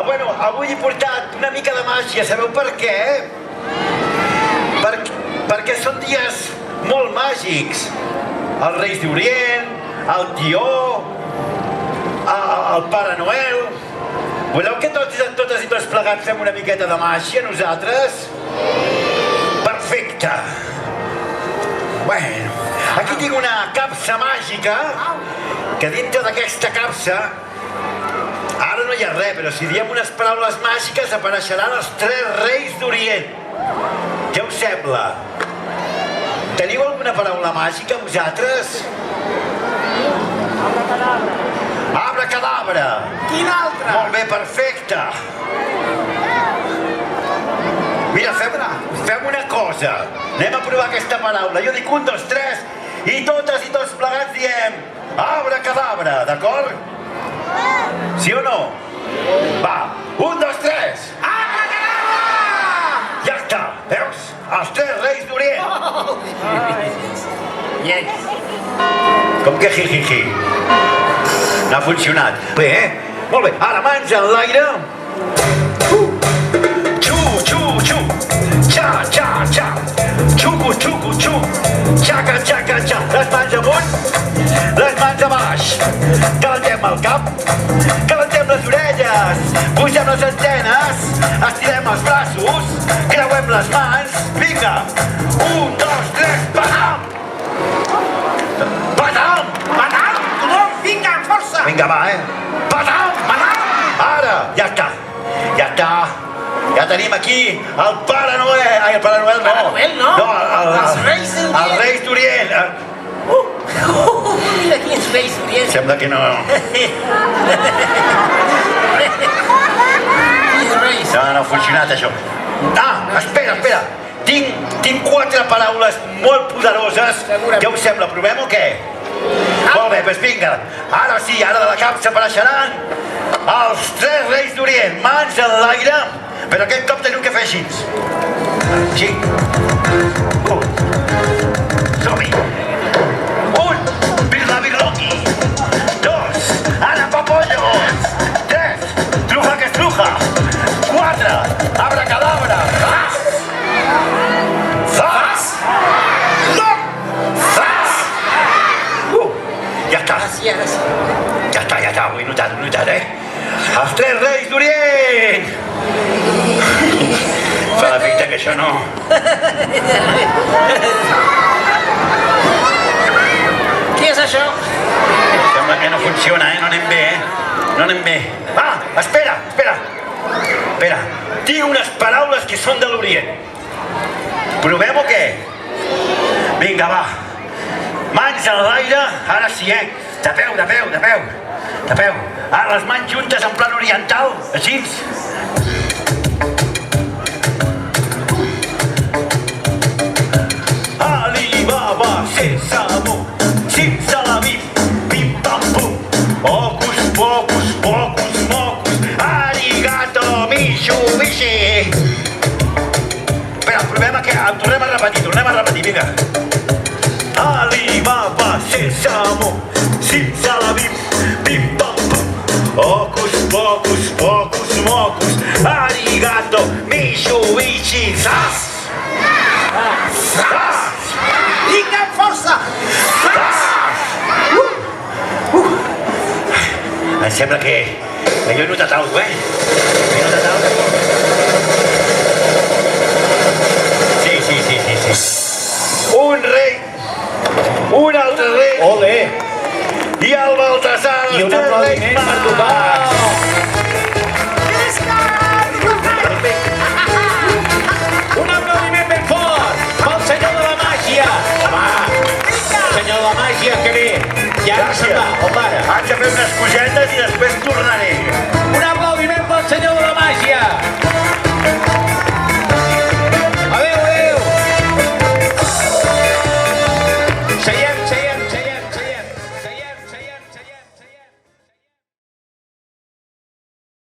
Bueno, avui he portat una mica de màgia, sabeu per què? Perquè són dies molt màgics. Els Reis d'Orient, el Tió, el Pare Noel... Voleu que totes i tots plegats fem una miqueta de màgia, nosaltres? Perfecte! Bueno, aquí tinc una capsa màgica, que dintre d'aquesta capsa, ara no hi ha res, però si diem unes paraules màgiques apareixeran els 3 Reis d'Orient. Què us sembla? Teniu alguna paraula màgica, vosaltres? Abracadabra! Quina altra? Molt bé, perfecte! Mira, fem una cosa. Anem a provar aquesta paraula. Jo dic 1, 2, 3 i totes i tots plegats diem abracadabra, d'acord? Sí o no? Va, 1, 2, 3! Abracadabra! Ja està, veus? Els 3 Reis d'Orient! Com que jijiji? No ha funcionat. Bé, molt bé. Ara mans en l'aire. Xu, xu, xu. Xa, xa, xa. Xucu, xucu, xu. Xaca, xaca, xa. Les mans amunt, les mans a baix. Calentem el cap, calentem les orelles, pugem les antenes, estirem els braços, creuem les mans. Vinga. 1, 2, 3, patam! Patam! Patam! Vinga, amb força! Vinga, va, Patam! Patam! Ara! Ja està! Ja està! Ja tenim aquí el Pare Noel! Ai, el Pare Noel no! Pare Noel no! No, Els Reis d'Orient! Els Reis d'Orient! Mira quins Reis d'Orient! Sembla que no... Quins Reis! No ha funcionat, això. Espera! Tinc 4 paraules molt poderoses. Què us sembla? Provem o què? Molt bé, doncs vinga. Ara sí, ara de la capsa apareixeran els 3 Reis d'Orient. Mans en l'aire, però aquest cop teniu que fer així. Així. Som-hi. 1, birla-birloqui. 2, anapapollos. 3, truja que estruja. 4, abracadabra. Zas! Ja està. Ara sí. Ja està, ho he notat, Els 3 Reis d'Orient! Fa l'efecte que això no... Què és això? Sembla que no funciona, no anem bé, No anem bé. Espera! Tinc unes paraules que són de l'Orient. Provem o què? Vinga, va. Mans en l'aire, ara sí, De peu. Ara les mans juntes en plan oriental, així. Alibaba, sésamo, simsalabim, pim pam pum. Ocus, pocus, pocus, mocus, arigato, mishu, bishi. Espera, provem que... Tornem a repetir, vinga. Alibaba, sésamo, simsalabim, pim pam pum. Ocus, pocus, pocus, mocus, arigato, mishu, bishi, zas! Vinga, amb força! Em sembla que jo he notat alguna cosa, Sí. Un altre rei. Ole! I el Baltasar. I un aplaudiment per tothom! Un aplaudiment ben fort pel senyor de la màgia! Va, senyor de la màgia, que bé! Ja se'n va, el pare. Haig de fer unes cosetes i després tornaré. Un aplaudiment pel senyor de